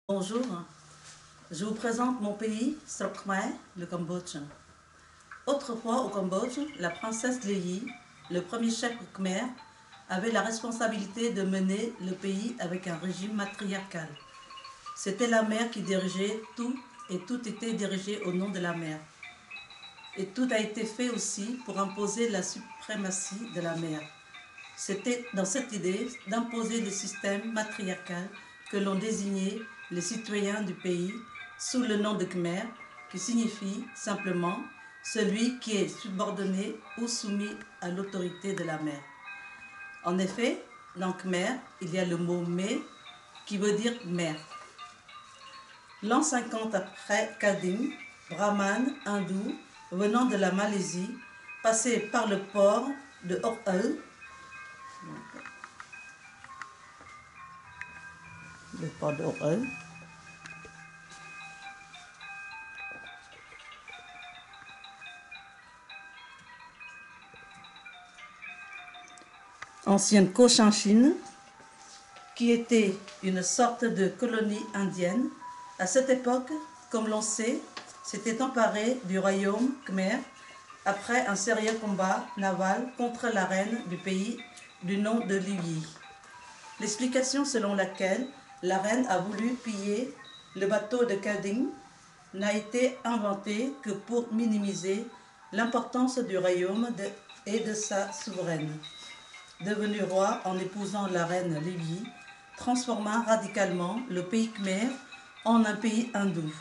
Bonjour, je vous présente mon pays, Srok Khmer, le Cambodge. Autrefois au Cambodge, la princesse Leyi, le premier chef khmer, avait la responsabilité de mener le pays avec un régime matriarcal. C'était la mère qui dirigeait tout et tout était dirigé au nom de la mère. Et tout a été fait aussi pour imposer la suprématie de la mère. C'était dans cette idée d'imposer le système matriarcal que l'on désignait les citoyens du pays sous le nom de Khmer, qui signifie simplement celui qui est subordonné ou soumis à l'autorité de la mère. En effet, dans Khmer, il y a le mot Me qui veut dire mère. L'an 50 après Kadim, brahman hindou venant de la Malaisie, passait par le port de Hor-El, le port de Hor-El, ancienne Cochinchine, qui était une sorte de colonie indienne. À cette époque, comme l'on sait, s'était emparé du royaume Khmer après un sérieux combat naval contre la reine du pays du nom de Liyi. L'explication selon laquelle la reine a voulu piller le bateau de Kading n'a été inventée que pour minimiser l'importance du royaume et de sa souveraine. Devenu roi en épousant la reine Liyi, transforma radicalement le pays khmer en un pays hindou.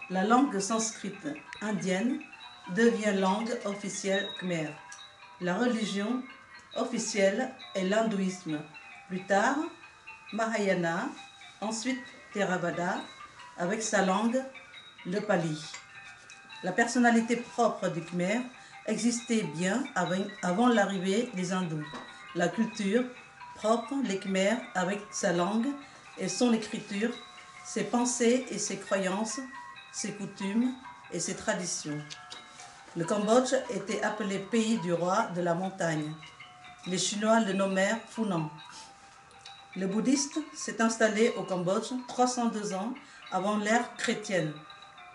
La langue sanskrite indienne devient langue officielle khmer. La religion officielle est l'hindouisme. Plus tard, Mahayana, ensuite Theravada, avec sa langue, le pali. La personnalité propre du Khmer existait bien avant l'arrivée des hindous. La culture propre, les Khmer, avec sa langue et son écriture, ses pensées et ses croyances, ses coutumes et ses traditions. Le Cambodge était appelé pays du roi de la montagne. Les Chinois le nommèrent Funan. Le bouddhiste s'est installé au Cambodge 302 ans avant l'ère chrétienne.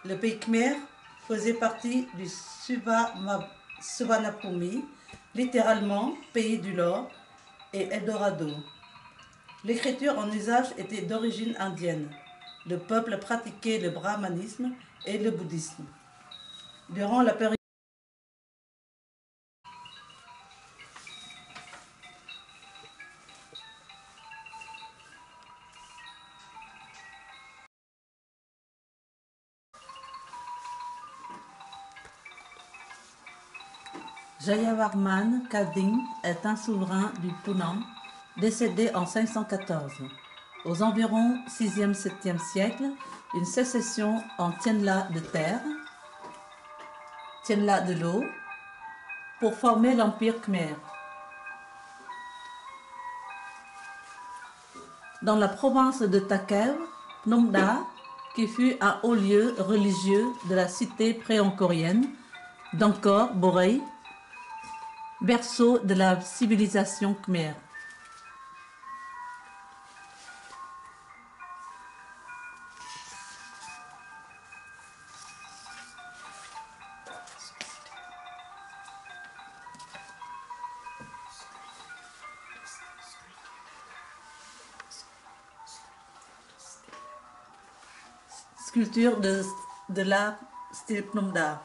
Le pays Khmer faisait partie du Suvarnabhumi, littéralement pays du Nord et Eldorado. L'écriture en usage était d'origine indienne. Le peuple pratiquait le brahmanisme et le bouddhisme. Durant la période Jayavarman Kading est un souverain du Punam, décédé en 514. Aux environs 6e-7e siècle, une sécession en Tienla de terre, Tienla de l'eau, pour former l'Empire Khmer. Dans la province de Takev, Phnom Da, qui fut un haut lieu religieux de la cité pré-angkorienne d'Angkor Borei, berceau de la civilisation khmer. Sculpture de l'art style Phnom Da.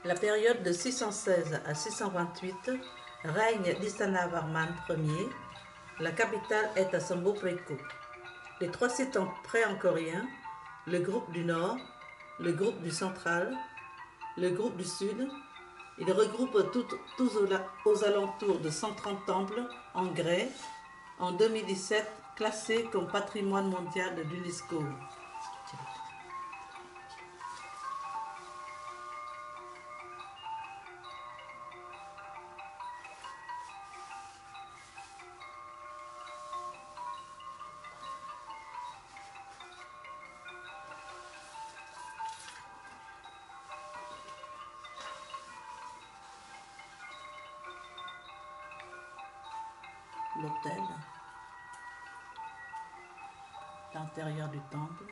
La période de 616 à 628 règne d'Istanavarman Ier. La capitale est à Sambo Preko. Les trois sites pré-angkoriens, le groupe du Nord, le groupe du Central, le groupe du Sud, Il regroupe tous aux alentours de 130 temples en grès, en 2017 classés comme patrimoine mondial de l'UNESCO. L'autel, l'intérieur du temple.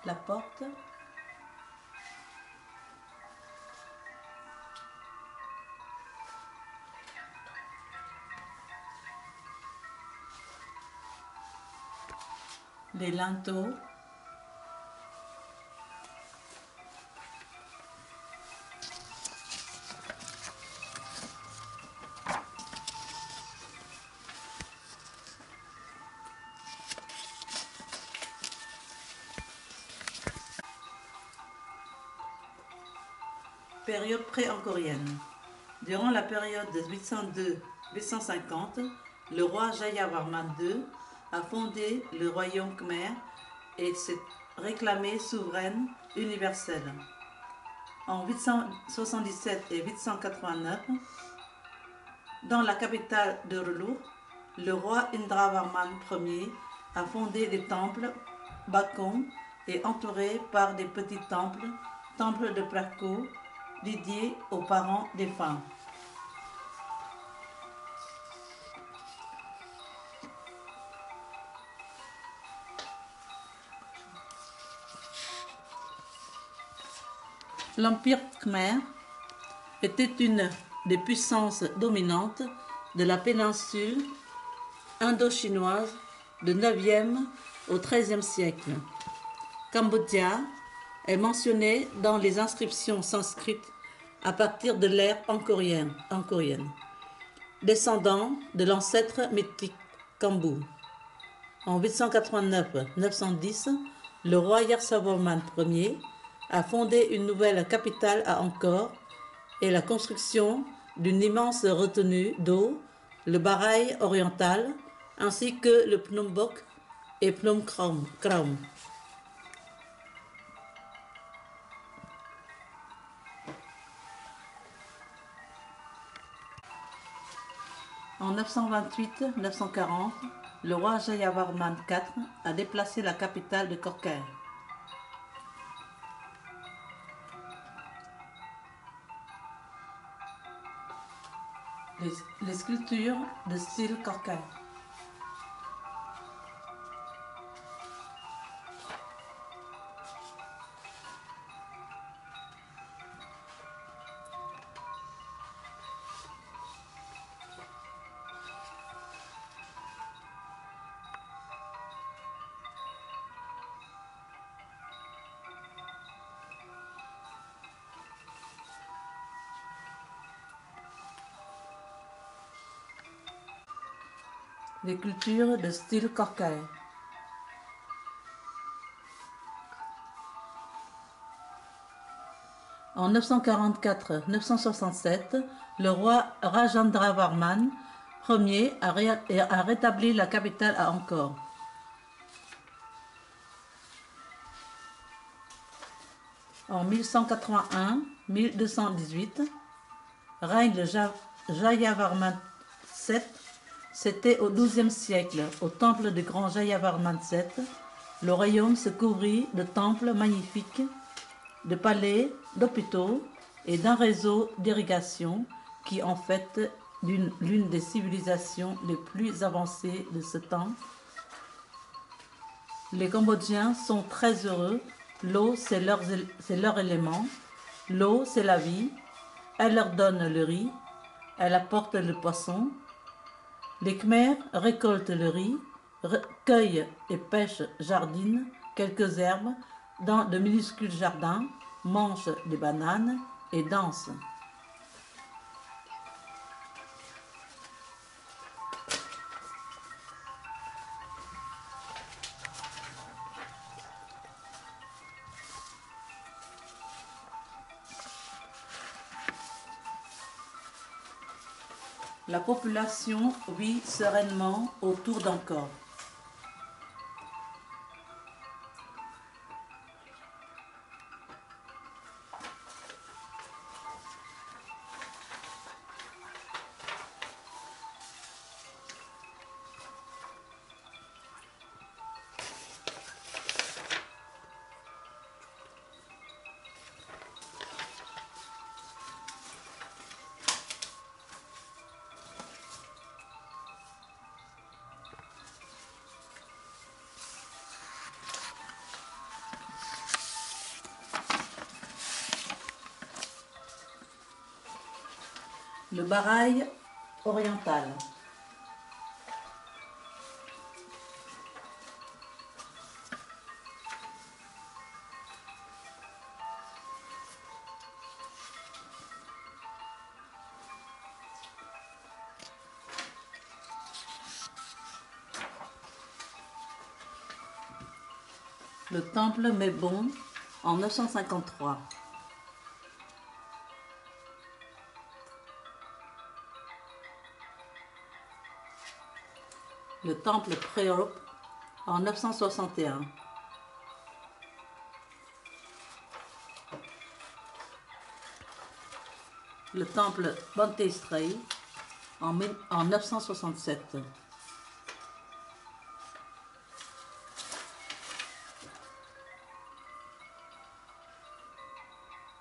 La porte, les linteaux, période pré-angkorienne. Durant la période de 802-850, le roi Jayavarman II a fondé le royaume Khmer et s'est réclamé souveraine universelle. En 877 et 889, dans la capitale de Relur, le roi Indravarman Ier a fondé les temples Bakong et entouré par des petits temples de Praco, dédiés aux parents défunts. L'Empire Khmer était une des puissances dominantes de la péninsule indo-chinoise du 9e au 13e siècle. Cambodja est mentionné dans les inscriptions sanskrites à partir de l'ère angkorienne, descendant de l'ancêtre mythique Kambu. En 889-910, le roi Yasovarman Ier a fondé une nouvelle capitale à Angkor et la construction d'une immense retenue d'eau, le Barail oriental, ainsi que le Phnom Bok et Phnom Krom. En 928-940, le roi Jayavarman IV a déplacé la capitale de Korkai. Les sculptures de style Korkai. Les cultures de style Korkai. En 944-967, le roi Rajendravarman Ier a rétabli la capitale à Angkor. En 1181-1218, règne le Jayavarman VII. C'était au XIIe siècle, au temple de grand Jayavarman VII. Le royaume se couvrit de temples magnifiques, de palais, d'hôpitaux et d'un réseau d'irrigation qui en fait l'une des civilisations les plus avancées de ce temps. Les Cambodgiens sont très heureux. L'eau, c'est leur élément. L'eau, c'est la vie. Elle leur donne le riz. Elle apporte le poisson. Les Khmers récoltent le riz, cueillent et pêchent, jardinent quelques herbes dans de minuscules jardins, mangent des bananes et dansent. La population vit sereinement autour d'un corps. Le Baraï oriental. Le temple Mebon en 953. Le temple Préop en 961. Le temple Bantestrei en 967.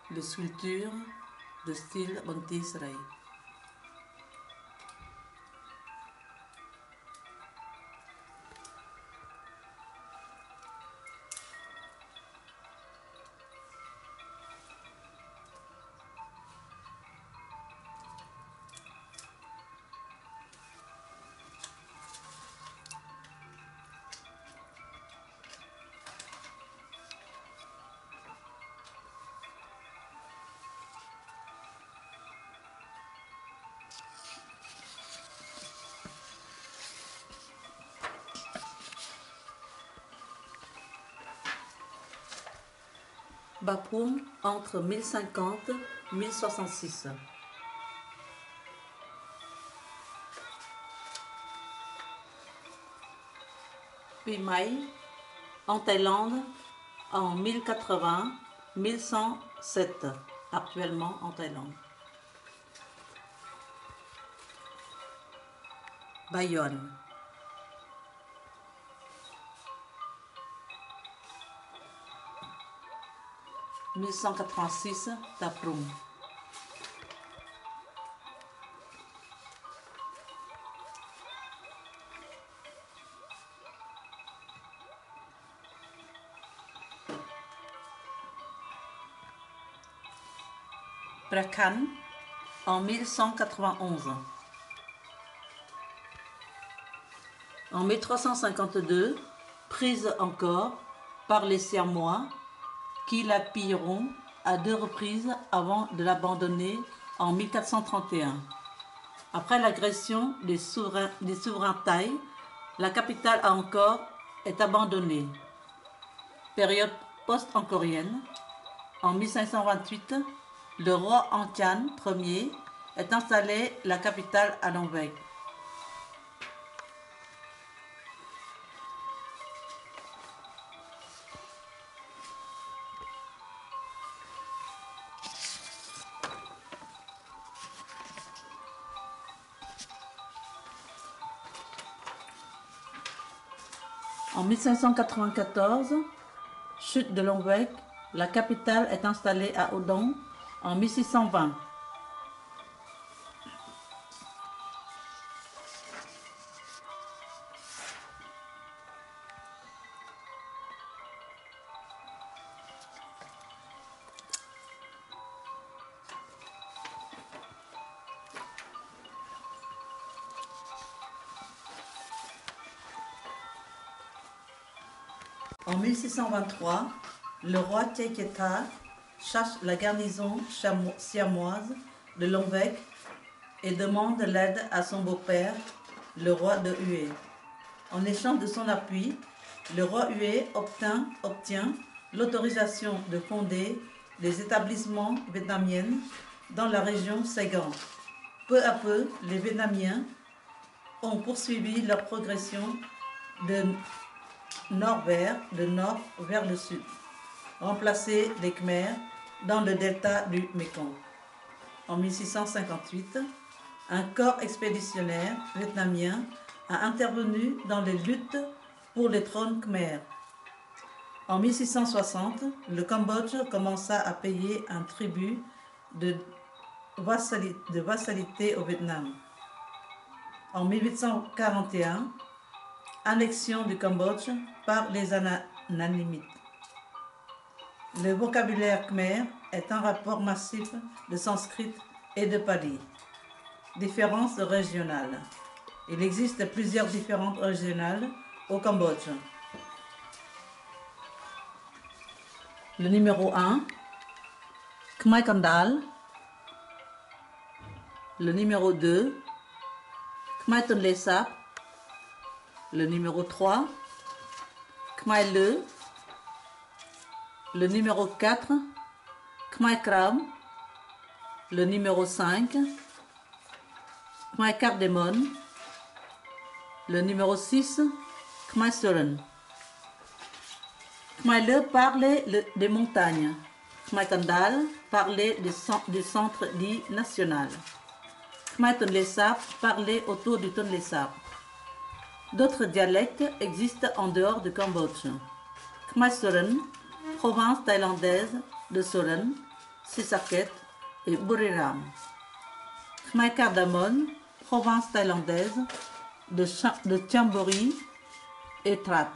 De sculpture de style Bantestrei. Baphoum entre 1050 et 1066. Pimai en Thaïlande en 1080-1107, actuellement en Thaïlande. Bayonne. « 1186, Taproum. Prakan en 1191. En 1352, prise encore par les Siamois qui la pilleront à 2 reprises avant de l'abandonner en 1431. Après l'agression des souverains thaïs, la capitale à Angkor est abandonnée. Période post-angkorienne, en 1528, le roi Angkhan Ier est installé la capitale à Longbek. En 1594, chute de Longbek, la capitale est installée à Odong en 1620. En 1623, le roi Tiekheta cherche la garnison siamoise de Lombec et demande l'aide à son beau-père, le roi de Hue. En échange de son appui, le roi Hue obtient l'autorisation de fonder des établissements vietnamiens dans la région Saigon. Peu à peu, les Vietnamiens ont poursuivi leur progression de nord vers le sud, remplacé les Khmers dans le delta du Mekong. En 1658, un corps expéditionnaire vietnamien a intervenu dans les luttes pour le trône khmer. En 1660, le Cambodge commença à payer un tribut de vassalité au Vietnam. En 1841, annexion du Cambodge par les Anamites. Le vocabulaire khmer est un rapport massif de sanskrit et de pali. Différences régionales. Il existe plusieurs différences régionales au Cambodge. Le numéro 1, Khmer Kandal. Le numéro 2, Khmer Tonle Sap. Le numéro 3, Khmer Le. Le numéro 4, Khmer Kram. Le numéro 5, Khmer Cardamone. Le numéro 6, Khmer Suren. Khmer Le parlait des montagnes. Khmer Kandal parlait du centre-dit national. Khmer Tonle Sap parlait autour du Tonle Sap. D'autres dialectes existent en dehors du Cambodge. Khmer Suren, province thaïlandaise de Suren, Sisaket et Buriram. Khmer Cardamone, province thaïlandaise de Chambori et Trat.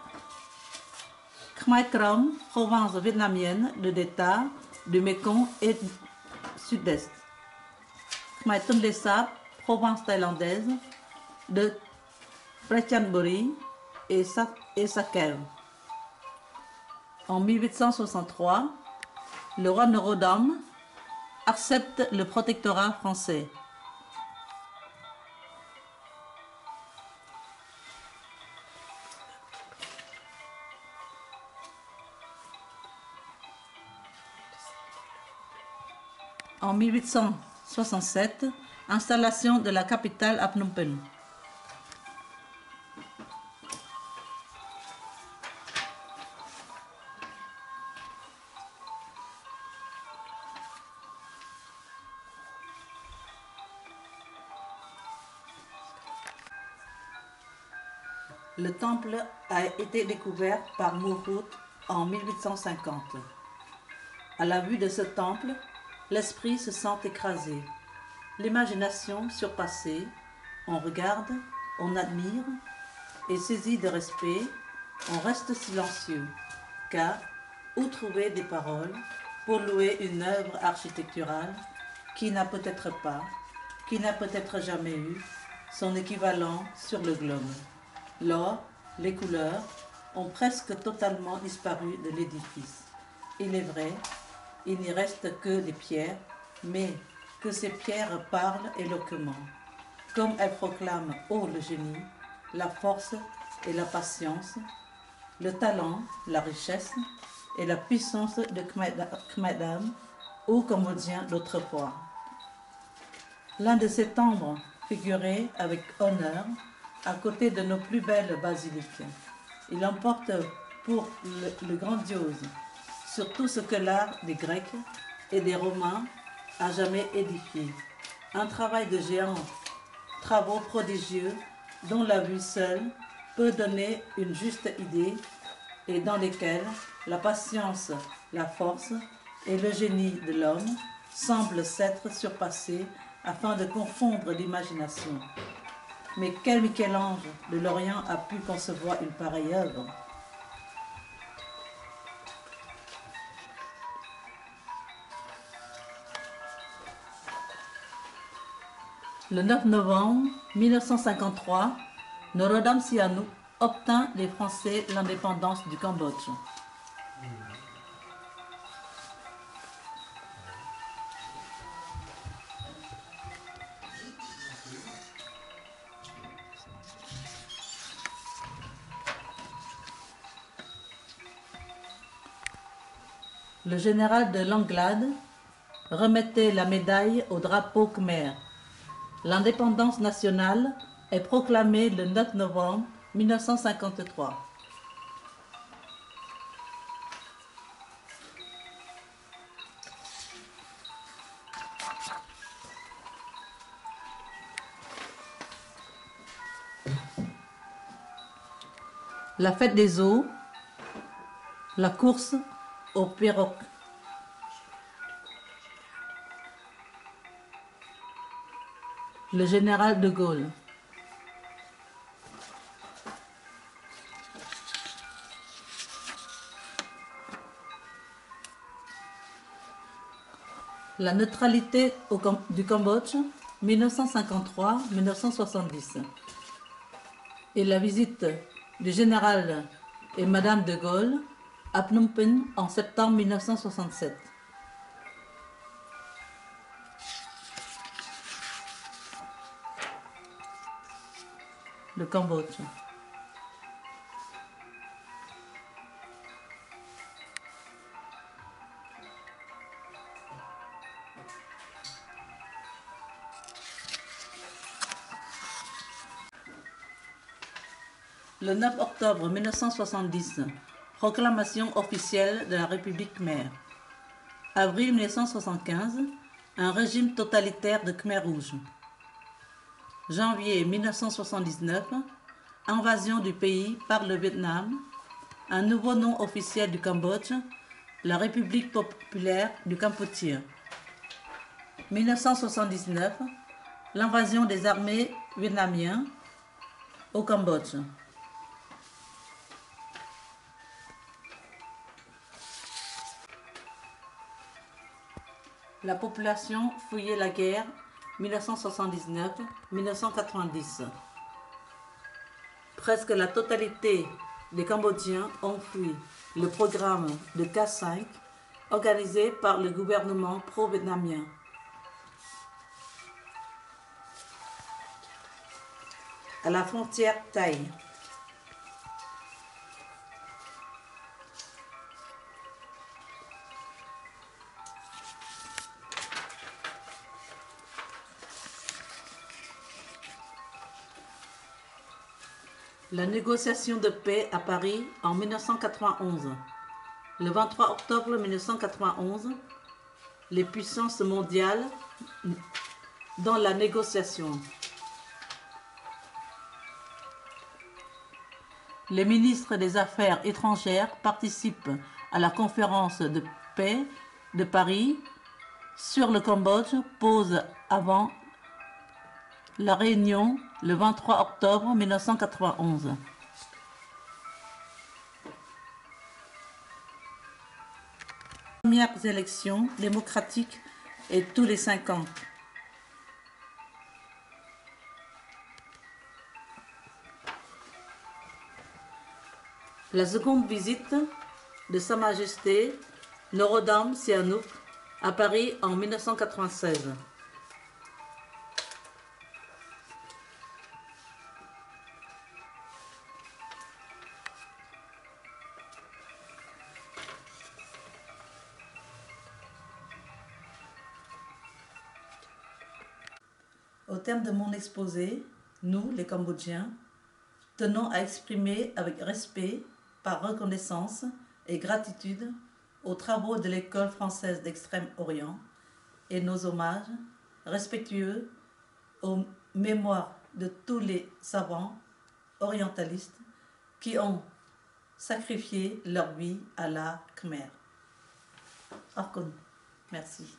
Khmer Krom, province vietnamienne de Delta, du Mekong et sud-est. Khmer Tonle Sap, province thaïlandaise de Prachanburi et Sakeo. En 1863, le roi Norodom accepte le protectorat français. En 1867, installation de la capitale à Phnom Penh. Le temple a été découvert par Mouhout en 1850. À la vue de ce temple, l'esprit se sent écrasé, l'imagination surpassée. On regarde, on admire, et saisi de respect, on reste silencieux, car où trouver des paroles pour louer une œuvre architecturale qui n'a peut-être pas, qui n'a peut-être jamais eu son équivalent sur le globe. L'or, les couleurs ont presque totalement disparu de l'édifice. Il est vrai, il n'y reste que des pierres, mais que ces pierres parlent éloquemment, comme elles proclament haut le génie, la force et la patience, le talent, la richesse et la puissance de Khmer ou Cambodgiens d'autrefois. L'un de ces timbres figurait avec honneur à côté de nos plus belles basiliques. Il emporte pour le grandiose sur tout ce que l'art des Grecs et des Romains a jamais édifié. Un travail de géant, travaux prodigieux dont la vue seule peut donner une juste idée et dans lesquels la patience, la force et le génie de l'homme semblent s'être surpassés afin de confondre l'imagination. Mais quel Michel-Ange de l'Orient a pu concevoir une pareille œuvre? Le 9 novembre 1953, Norodom Sihanouk obtint les Français l'indépendance du Cambodge. Le général de Langlade remettait la médaille au drapeau khmer. L'indépendance nationale est proclamée le 9 novembre 1953. La fête des eaux, la course aux pirogues. Le général de Gaulle. La neutralité du Cambodge, 1953-1970. Et la visite du général et Madame de Gaulle à Phnom Penh en septembre 1967. Le Cambodge. Le 9 octobre 1970, proclamation officielle de la République khmer. Avril 1975, un régime totalitaire de Khmer Rouge. Janvier 1979, invasion du pays par le Vietnam. Un nouveau nom officiel du Cambodge, la République populaire du Cambodge. 1979, l'invasion des armées vietnamiennes au Cambodge. La population fuyait la guerre 1979-1990. Presque la totalité des Cambodgiens ont fui le programme de K5 organisé par le gouvernement pro-vietnamien. À la frontière thaï. La négociation de paix à Paris en 1991. Le 23 octobre 1991, les puissances mondiales dans la négociation. Les ministres des Affaires étrangères participent à la conférence de paix de Paris sur le Cambodge, pose avant la réunion le 23 octobre 1991. Premières élections démocratiques et tous les 5 ans. La seconde visite de Sa Majesté Norodom Sihanouk à Paris en 1996. Au terme de mon exposé, nous, les Cambodgiens, tenons à exprimer avec respect, par reconnaissance et gratitude aux travaux de l'École française d'Extrême-Orient et nos hommages respectueux aux mémoires de tous les savants orientalistes qui ont sacrifié leur vie à l'art khmer. Merci.